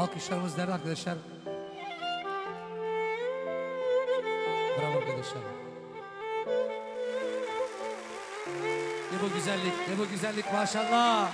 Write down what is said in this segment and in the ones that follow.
Alkışlarımız nerede arkadaşlar? Bravo arkadaşlar. Ne bu güzellik, ne bu güzellik maşallah.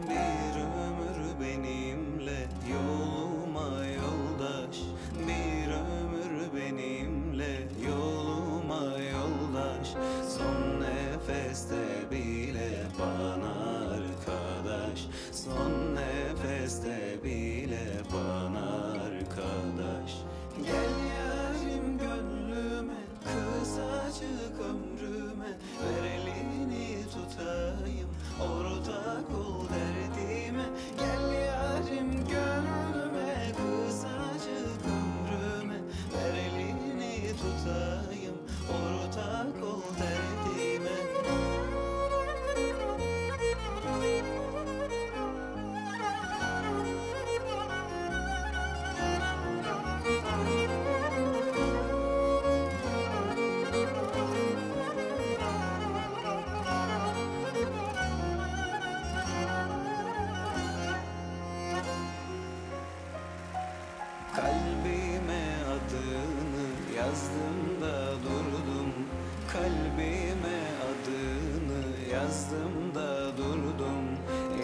Bir ömür benimle yoluma yoldaş, bir ömür benimle yoluma yoldaş. Son nefeste bile bana arkadaş, son nefeste bile bana arkadaş. Gel yarim gönlüme, kısacık ömrüme, ver elini tutayım, ortak ol derdime. Gel yarim gönlüme, kısacık ömrüme, ver elini tutayım, ortak ol derdime. Kalbime adını yazdım da durdum, kalbime adını yazdım da durdum.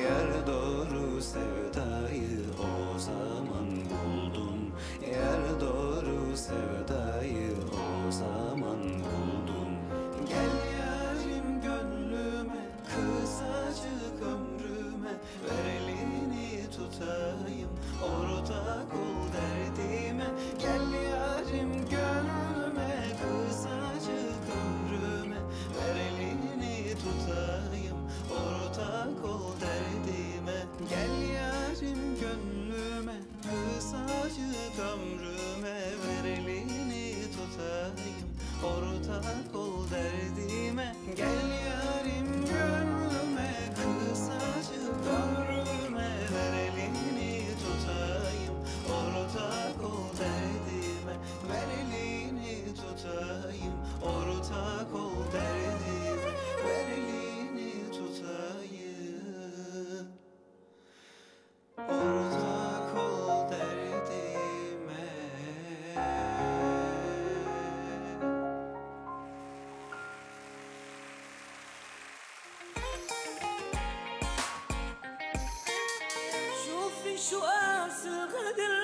Yar doğru sevdayı o zaman buldum, yar doğru sevdayı o zaman buldum. Gel yarim gönlüme, kısacık ömrüme, ver elini tutayım, ortak ol derdime. Gel yarim gönlüme, kısacık ömrüme, ver elini tutayım, ortak ol derdime. Gel yarim gönlüme, kısacık ömrüme, ver elini tutayım, ortak ol derdime. Gel yarim gönlüme, kısacık ömrüme, ver elini tutayım, ortak ol derdime. Ver elini tutayım, ortak ol derdime. Ver elini tutayım, ortak ol derdime. شوفي شو قاس الغدر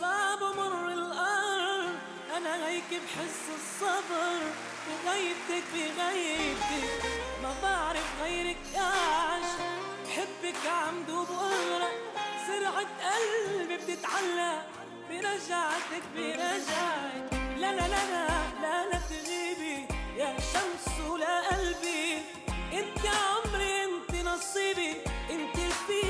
صعب مر القمر. أنا هيك بحس الصبر بغيبتك بغيبتك، ما بعرف غيرك يعش. بحبك عمد وبغرق، سرعة قلبي بتتعلق برجعتك برجعك. لا لا لا لا لا لا تغيبي يا شمس ولا قلبي. انت عمري انت نصيبي، انت في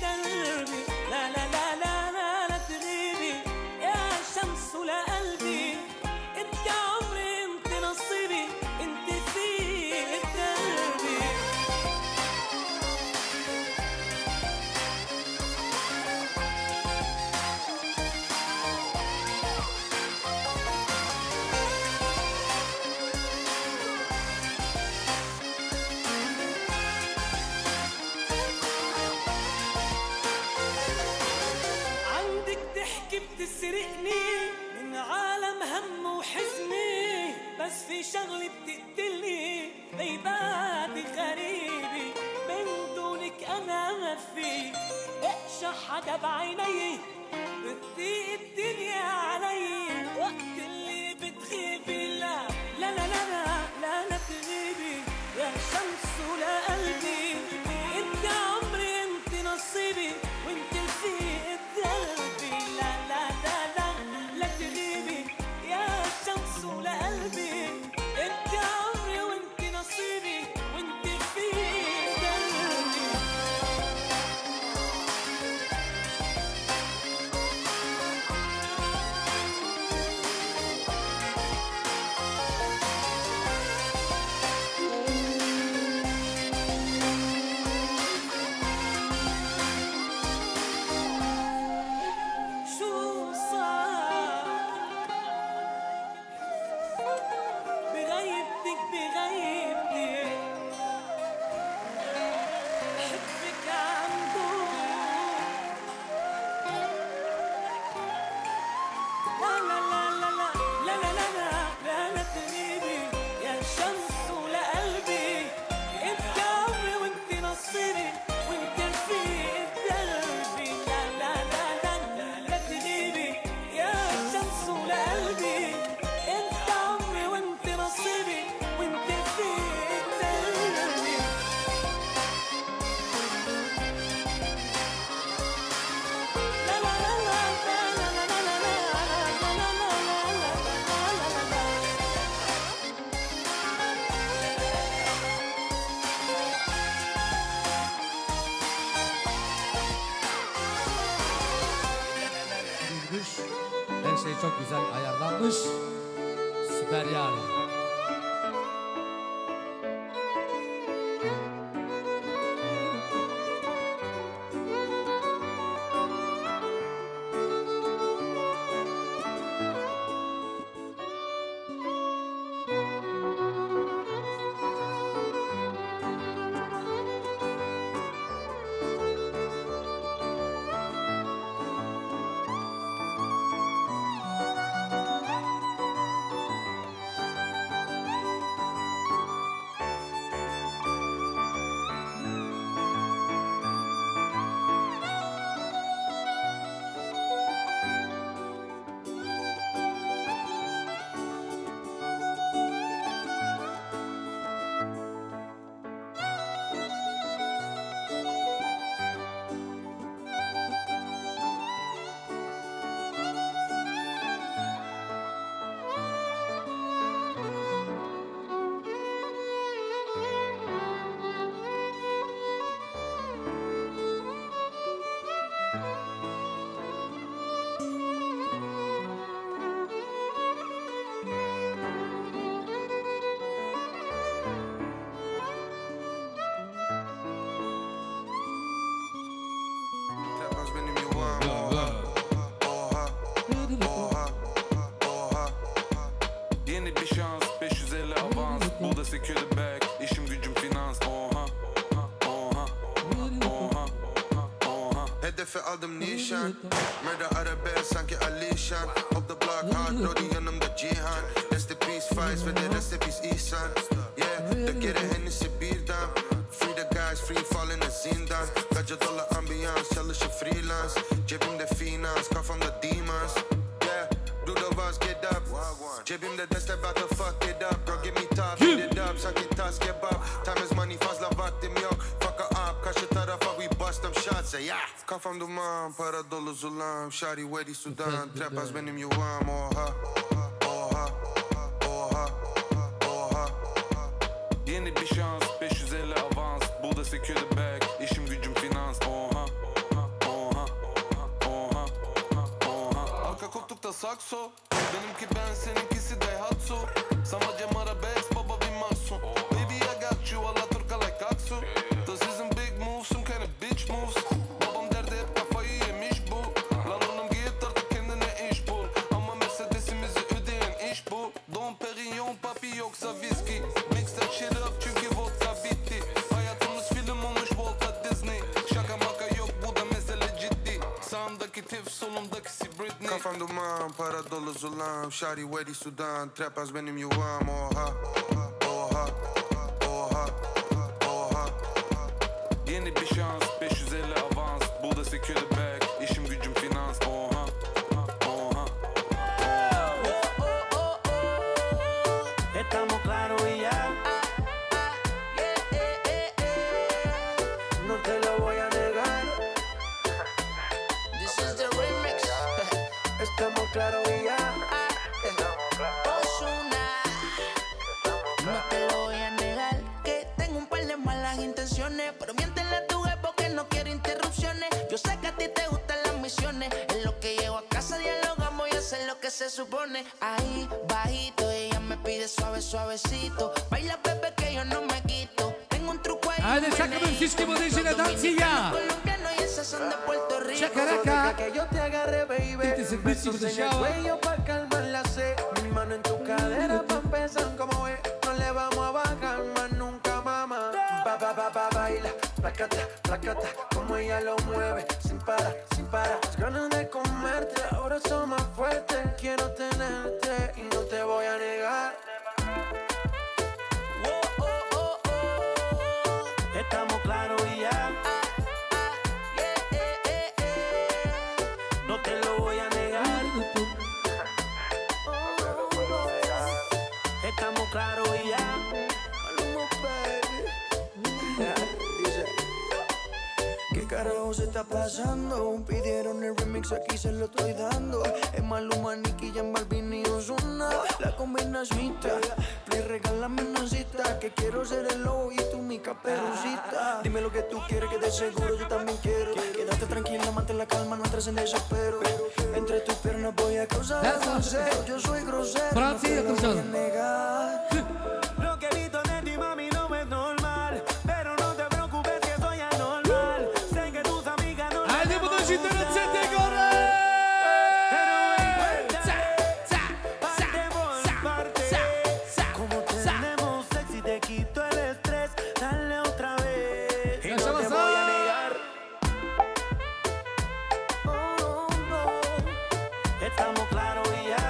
دربي. لا لا لا لا لا لا تغيبي يا شمس ولا قلبي. انت عمري انت نصيبي، انت في دربي. حدا بعيني بتضيق الدنيا علي وقت اللي بتغيبي لا لا لا لا لا لا, لا تغيبي يا شمس ولا قلبي انت عمري انت نصيبي وانت رفيق دربي لا لا لا لا لا تغيبي يا شمس ولا قلبي انت عمري وانت نصيبي وانت رفيق دربي شو صار بغيبتك بغيبتي حبك عنده لا لا لا لا لا لا لا لا لا لا تغيبي يا شمس ولا قلبي انت عمري وانت نصيبي وانت رفيق دربي لا لا لا لا لا لا تغيبي يا شمس ولا قلبي انت عمري وانت نصيبي وانت رفيق دربي لا لا لا لا لا لا لا لا لا لا Düzmüş. Her şey çok güzel ayarlanmış. Süper yani. Trapaz benim yuvam oha oha oha oha. Yeni bir şans 550 avans. Bu da secure the bag. İşim gücüm finans oha oha oha oha. Hedefe aldım nişan. Murder arabe sanki Alişan. Op the block hard Brody yanımda Cihan. Rest in peace Faiz ve de rest in peace İhsan. Yeah dökeri Hennessy birden. Free the guys free falling zindan. Kaca dolar ambiyans çalışır freelance. Cebimde finans kafamda demons. Yeah do the buzz get up. Cebimde destek about to fuck it up. Bro give me top hit it up sanki tas kebap. Time is money fazla vaktim yok. Fuck up karşı tarafa we bust them shots. Yeah. Kafam duman para dolu zulam. Shari Wedi Sudan. Trapaz benim yuvam oha oha oha oha. Yeni bir şans 550 avans. Bu da secure the bag. İşim gücüm finans oha oha oha oha. Arka koltukta sakso. Benimki ben seninkisi Daihatsu. Samaca Marabex baba bir mahsun. Baby I got you Alaturka like Aksu. This isn't big moves some kind of bitch moves. Babam derdi hep kafayı yemiş bu. Lan oğlum git artık kendine iş bul. Ama Mercedes'imizi ödeyen iş bu. Dom Perignon papi yoksa viski. Mix that shit up çünkü vodka bitti. Hayatımız film olmuş Volta Disney. Şaka maka yok bu da mesele ciddi. Sağımdaki Tiff solumdakisi Britney. Kafam duman para dolu zulam. Shari Wedi Sudan. Trapaz benim yuvam oha oha oha oha. Yeni bir şans 550 avans. Bu da secure the bag. lo voy a negar. This is the remix. Estamos claros y ya. Ozuna. No te lo voy a negar, que tengo un par de malas intenciones, pero miéntele a tu jefe porque no quiero interrupciones. Yo sé que a ti te gustan las misiones. En lo que llego a casa dialogamos y hacer lo que se supone. Ahí, bajito, ella me pide suave, suavecito. Baila, bebé, que yo no me quito. Tengo un truco ahí. Hadi sakın всички младежи на танция! Colombiano y esas son de Puerto Rico. Chacaraca! Que yo te agarre, baby. Este es el príncipe Besos de en el Shao. cuello pa' calmar la sed. Mi mano en tu cadera pa' empezar como es. No le vamos a bajar más nunca, mamá. Baila, placata, placata. Como ella lo mueve, sin parar, sin parar. Las ganas de comerte ahora son más fuertes. Quiero tenerte y no te voy a negar. Oh, oh, oh, oh. Estamos claros y ya. No te lo voy a negar. Estamos claros y ya. Maluma, baby. Dice, ¿qué carajo se está pasando? Pidieron el remix, aquí se lo estoy dando. Es Maluma, Nicky, Jan Balvin y Ozuna. La combinación, please regálame una cita. Que quiero ser el lobo y tú mi caperucita. Dime lo que tú quieres, que de seguro yo también quiero. Quédate tranquila, mantén la calma, no entres en desespero. Entre tus piernas voy a causar deseo. Yo soy grosero, no te lo voy a negar. Lo que he visto de ti, mami, no es normal. Pero no te preocupes que soy anormal. Sé que tus amigas no lo Hadi bunu cidden etsete gore! Como tenemos sexy, te quito el estrés. Dale otra vez y no te voy a negar. Oh, no. Estamos claros y ya.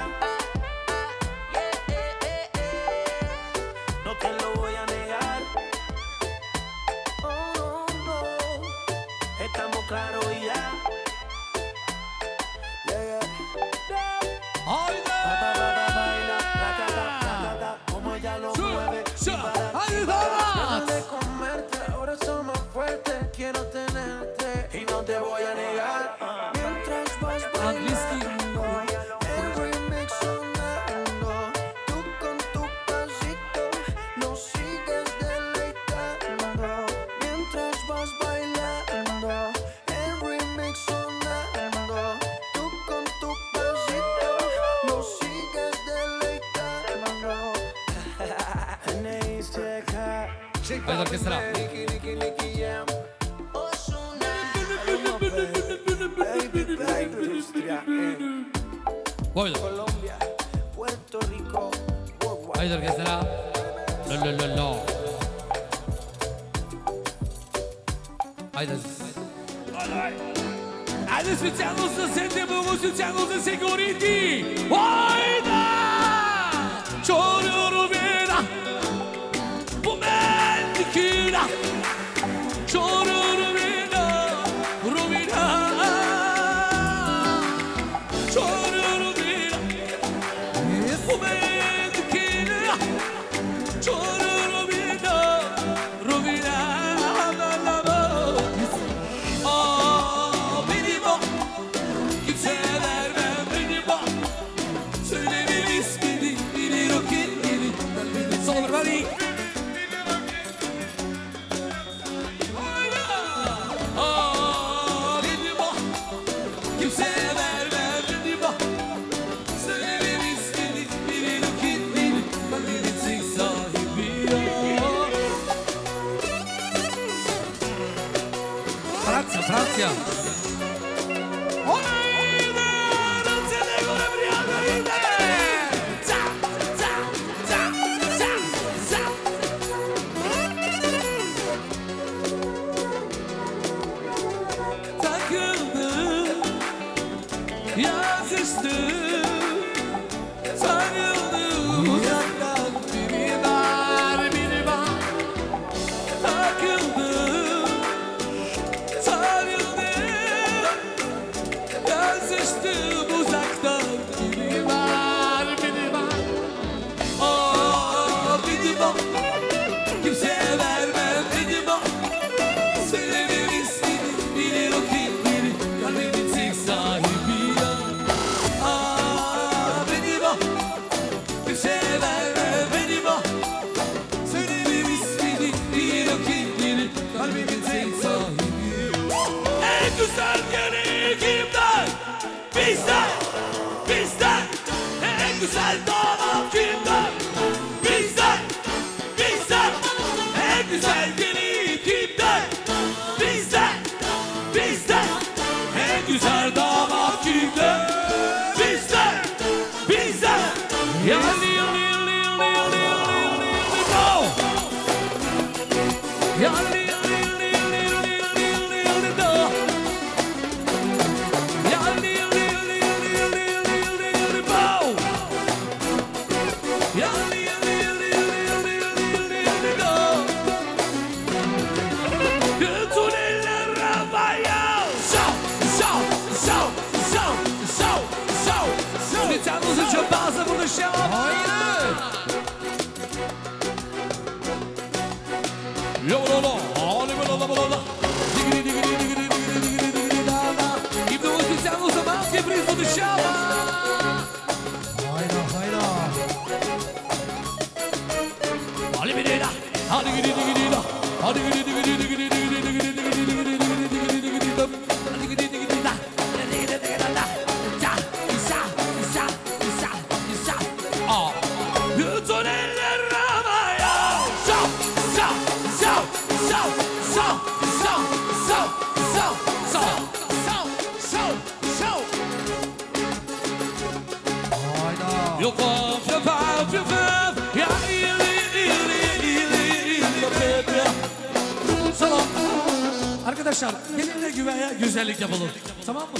No te lo voy a negar. Oh, no. Estamos claros y ya. Como ella lo mueve, Hadi damat! de comerte, ahora son más fuertes. Quiero tenerte y no te voy a negar. Mientras vas bailando, el remix sonando, tú con tu pasito nos sigues deleitando. Mientras vas bailando, el remix sonando, tú con tu pasito nos sigues deleitando. Hadi orkestra! Koydum. Colombia, Puerto Rico, worldwide. Haydi orkestra! Lo. Haydi. Hadi specijalno za sente mogu specijalno za security! Haydi! Çoğunu veda! Bu mendikina! Çoğunu veda! Ruvina! Çoğunu veda! Bu mendikina! Çoğunu veda! Ruvina! Benim o! Kimse vermem benim o! Söylemem ismini bilir o kendini. Sonra beni. Benim o! Kimse vermem benim o! Söylemem ismini bilir o kendini. Ben bir tek sahibiyim. Francja! Takıldım, yazıştım, sarıldım uzaktan. Biri var, takıldım, sarıldım, yazıştım uzaktan. Biri var, benim o, kimseye vermem benim o. Söylemem güzel gelin kimden? Bizden, bizden. En güzel damat kimden? Bizden, bizden. En güzel gelin kimden? Bizden, bizden. En güzel damat kimden? Bizden, bizden. Yani Arkadaşlar gelinle güveye güzellik yapalım. Tamam mı?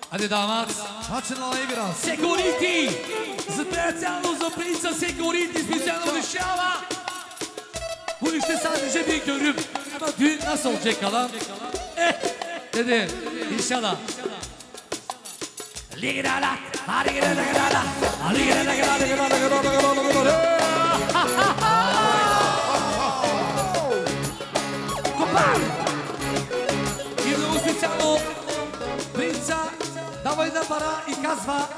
Hadi damat. Açın alayı biraz. Security. Specjalno za princa security specjalno dışarı. Bu işte sadece bir görüm. Ama düğün nasıl olacak kalan? Dedi. İnşallah. Ligirala. Hadi gidelim. Hadi gidelim. Davayda para ikazva.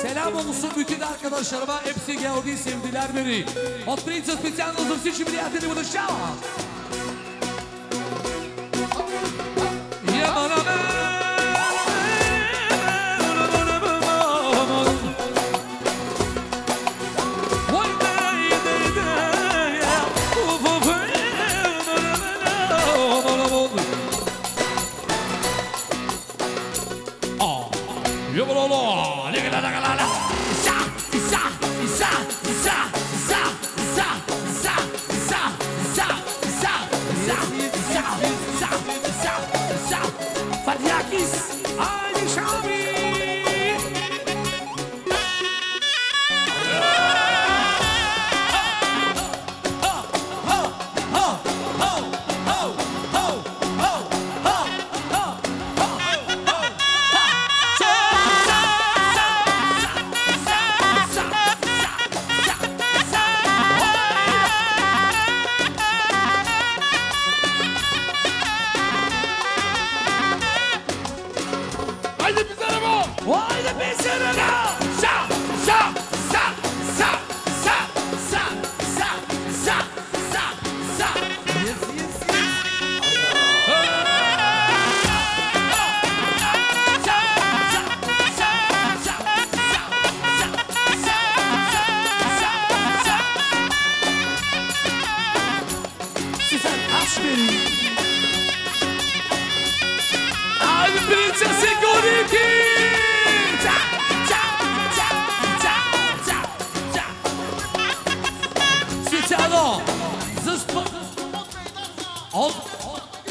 Selam olsun bütün arkadaşlarıma. Hepsi geldi, sevdiler beni. Od Princa specjalno za всички приятели в държава.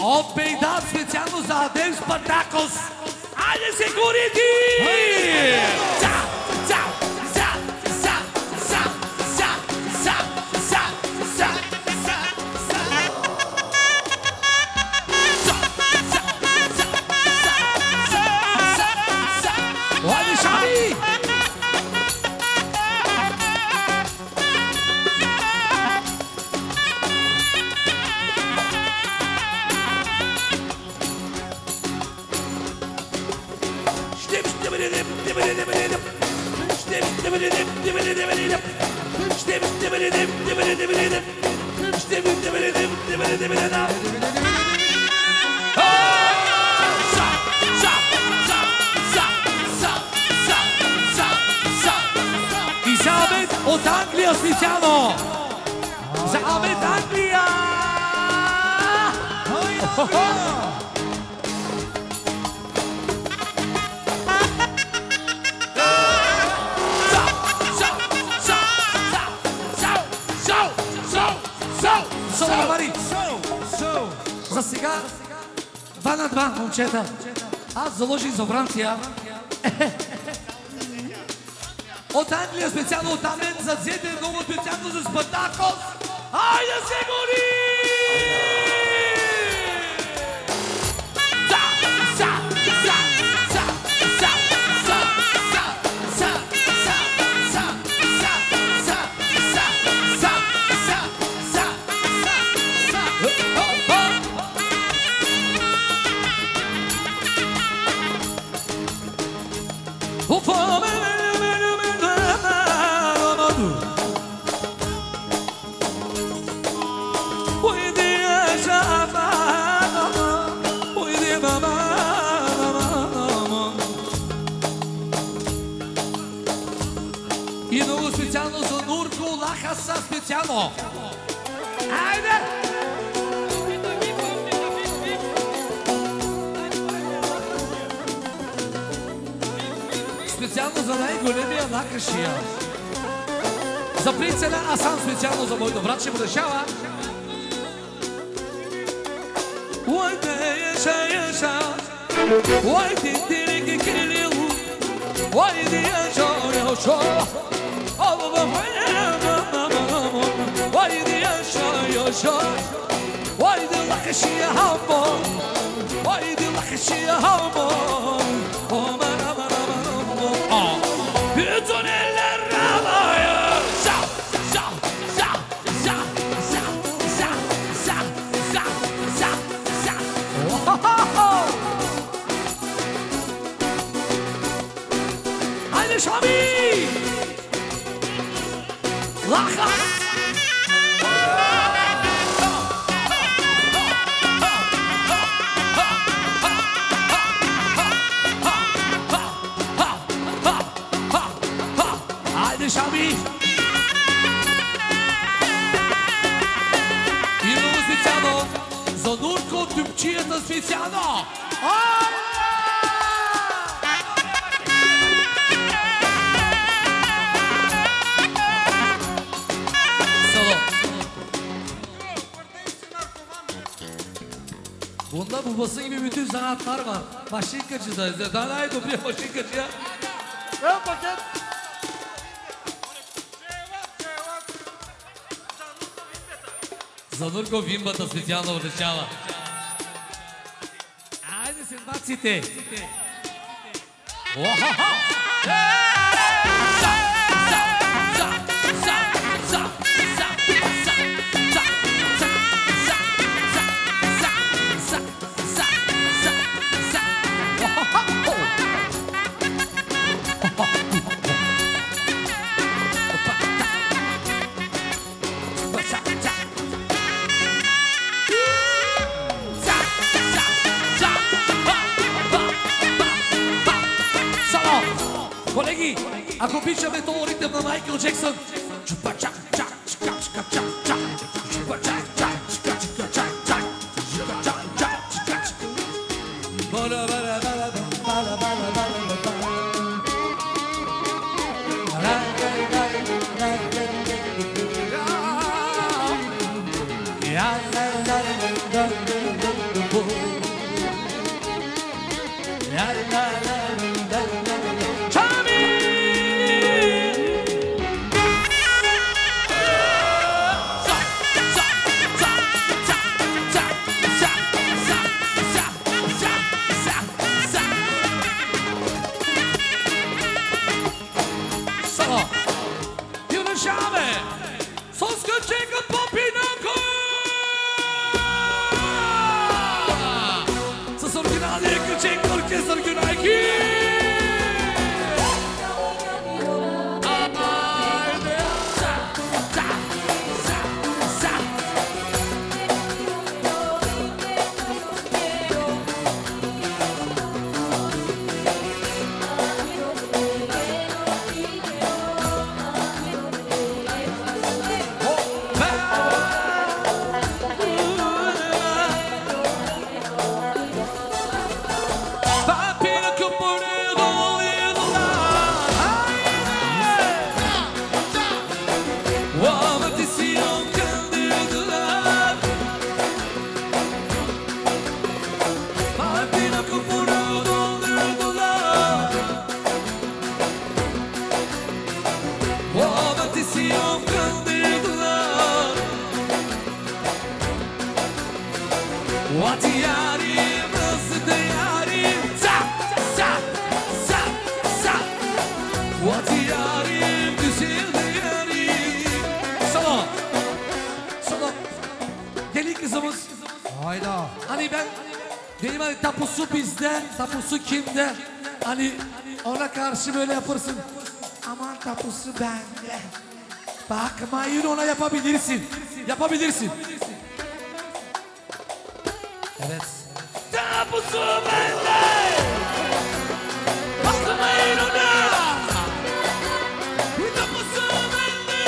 Od Bejda specjalno za Adem Spartakos. Ajde security! Ajde Šabi! специално за Амет Англия! За сега 2 на 2, момчета. Аз заложих за Франция. От Англия, специално от Амен, за Зете, много специално за Спартакос. Айде се гори! И много специално за Нурко Лахаса специално. Айде! Специално за най-големия лакашия. За принцена, а сам специално за моето братче му решава. Шами! Лаха! Айде, Шами! И много специално за Нурко тюпчията специално! Bunda babası gibi bütün sanatlar var. Maşinkacı da. Daha най-добрия maşinkacı ya. Ver paket. За Нурко вимбата специално решава. Айде се баците. Колеги, ако обичаме този ритъм на Майкъл Джексън, Ona tapusu bizde, tapusu kimde? Hani ona karşı böyle yaparsın. Aman tapusu bende. Bakmayın ona yapabilirsin. Yapabilirsin. Evet. Tapusu bende. Bakmayın ona. Tapusu bende.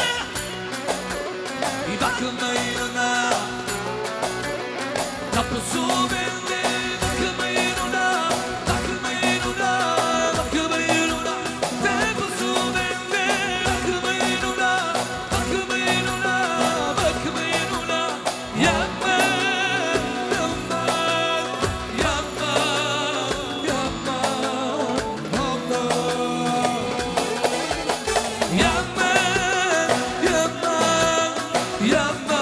Bakmayın ona. Tapusu bende. Bakmayın ona. Bakmayın ona. Bakmayın ona. Tapusu bende. Bakmayın ona. Bakmayın ona. Bakmayın ona. Yapma. Yapma. Yapma. Yapma. Yapma. Yapma. Yapma.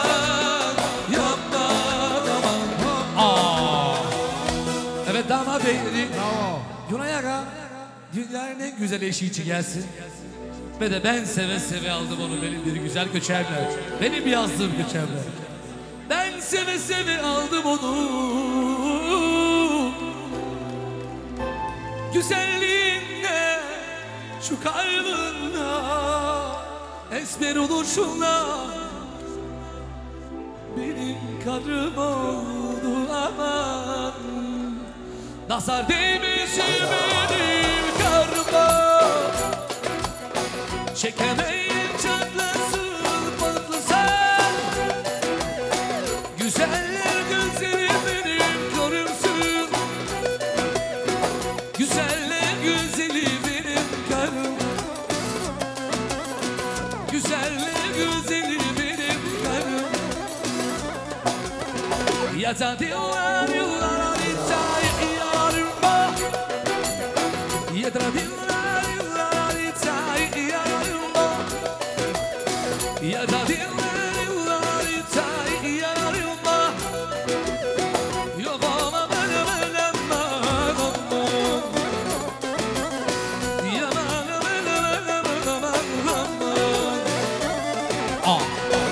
Yapma. Yapma. Aa. Evet damat bey. Günay Aga dünyanın en güzel eşi için gelsin. Ve de ben seve seve aldım onu benim bir güzel göçerler. Benim yazdığım göçerler. Ben seve seve aldım onu. Güzelliğinle, şu kalbinle, esmer oluşunla benim karım oldu aman. Nazar değmesin benim karıma. Çekemeyin çatlasın patlasın. Güzeller gözleri benim karımsın. Güzeller güzeli benim karım. Güzeller güzeli benim karım. Ya da diyorlar yıllar hikaye yarıma. Ya da diyorlar yıllar hikaye yarıma. Ya da diyorlar yıllar hikaye yarıma. Yok ama benim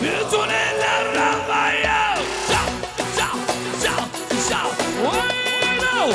bütün eller havaya. Shout, shout, shout, shout. Wow.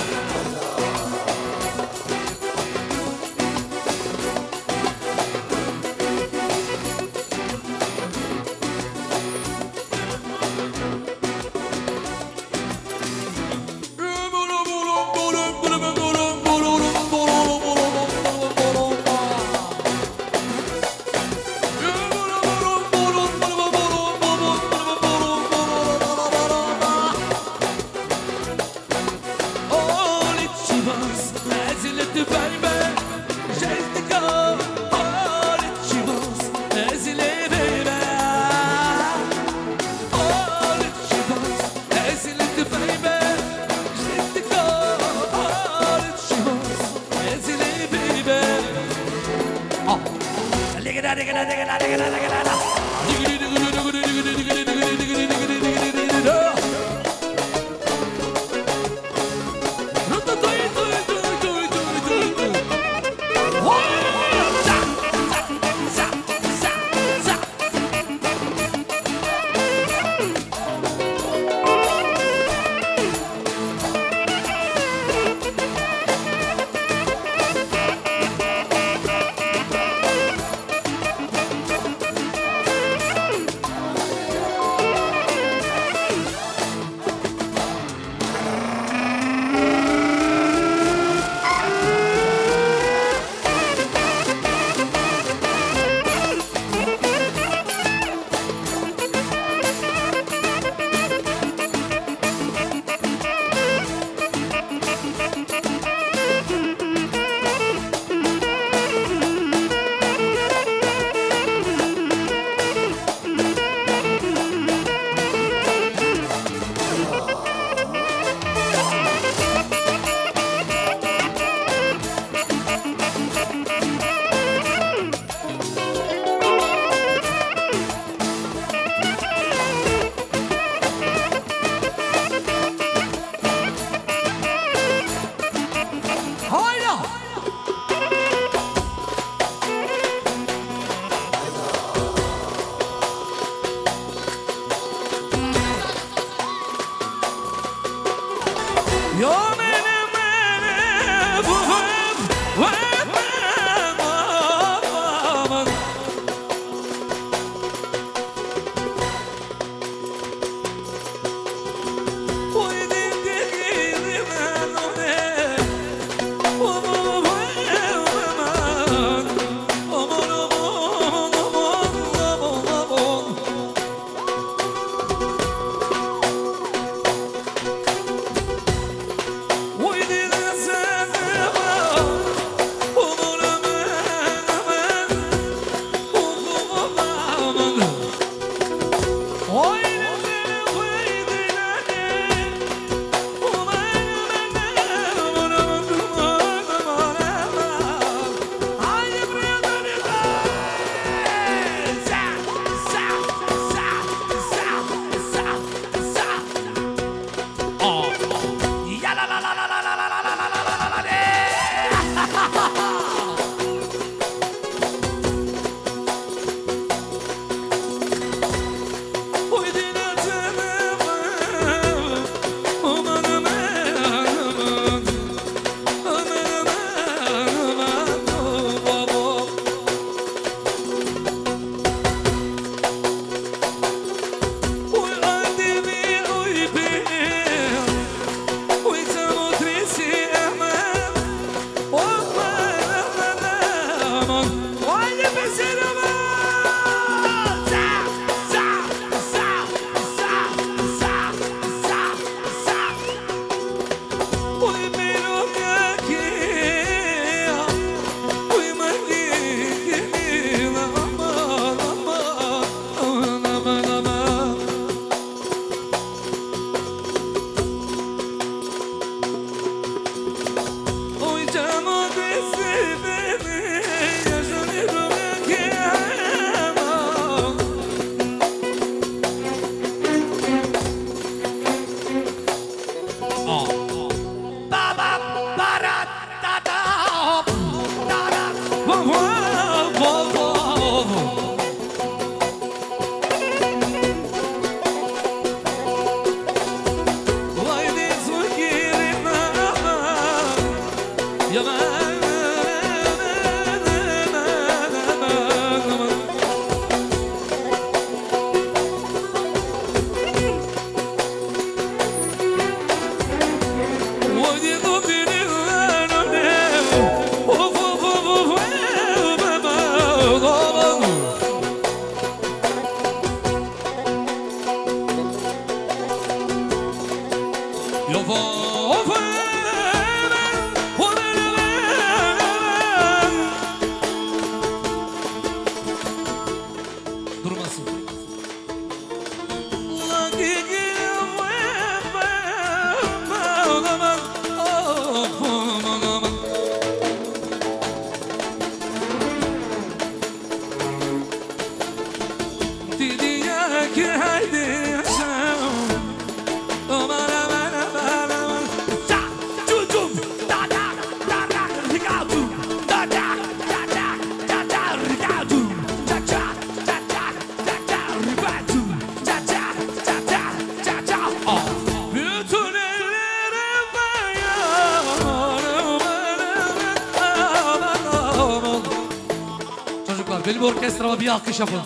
Benim orkestrama bir alkış yapın.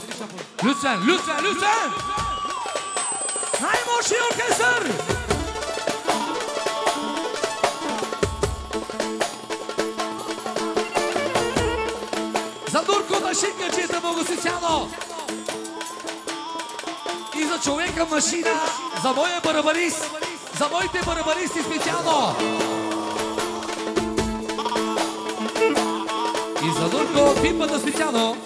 Lütfen, lütfen, lütfen. Najmoćniji orkestar. За Дурко на шинкачета много социално. И за човека машина, за моя барабарист, за моите барабаристи специално. И за Дурко пипата специално.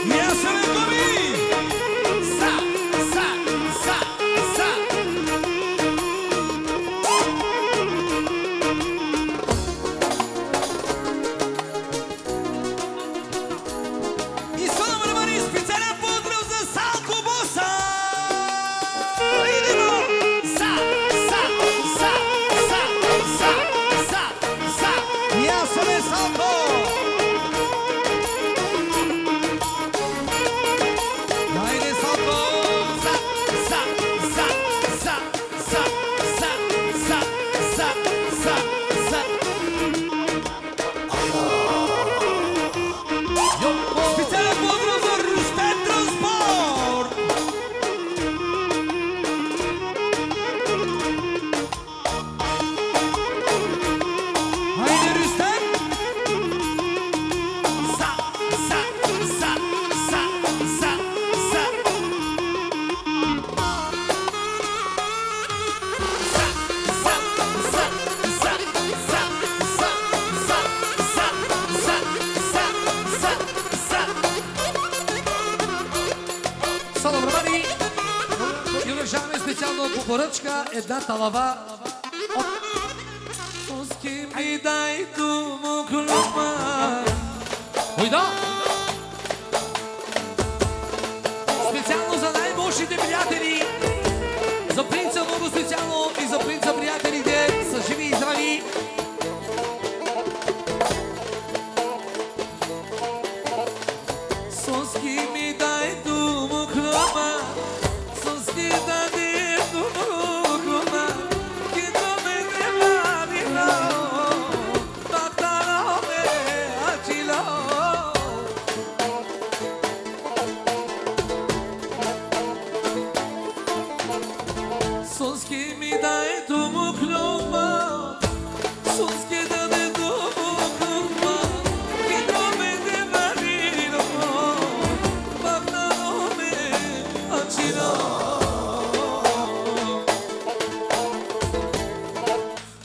Yes, поръчка една талава от Соски ми дай тумо клюма. Ойда! Специално за най-мощните приятели, за принца много специално и за принца приятелите са живи и здрави. Соски ми дай тумо клюма, соски дай тумо клюма, кито ме не вадило, бактало ме ачило. Соски ми дай тумо клюма, соски дай тумо клюма, кито ме не вадило, бактало ме ачило.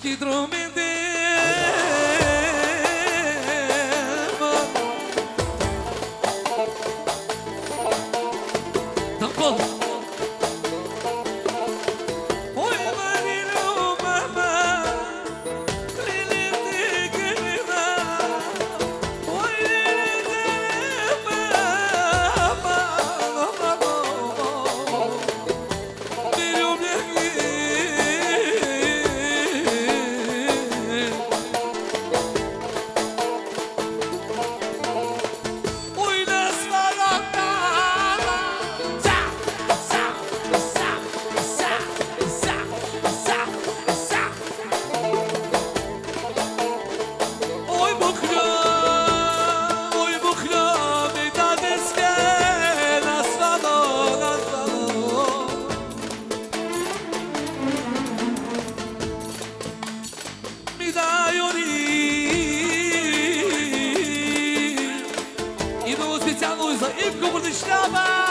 Кито ме дева. Тампон. Ой, Марило, мама, лилите гнева. Ой, лилите мама, не любя ги. Ой, на свалата. Ой, бухля, ми даде све на свадо, на свадо. Ми дай они. И много специално за Ивко Бордишлява.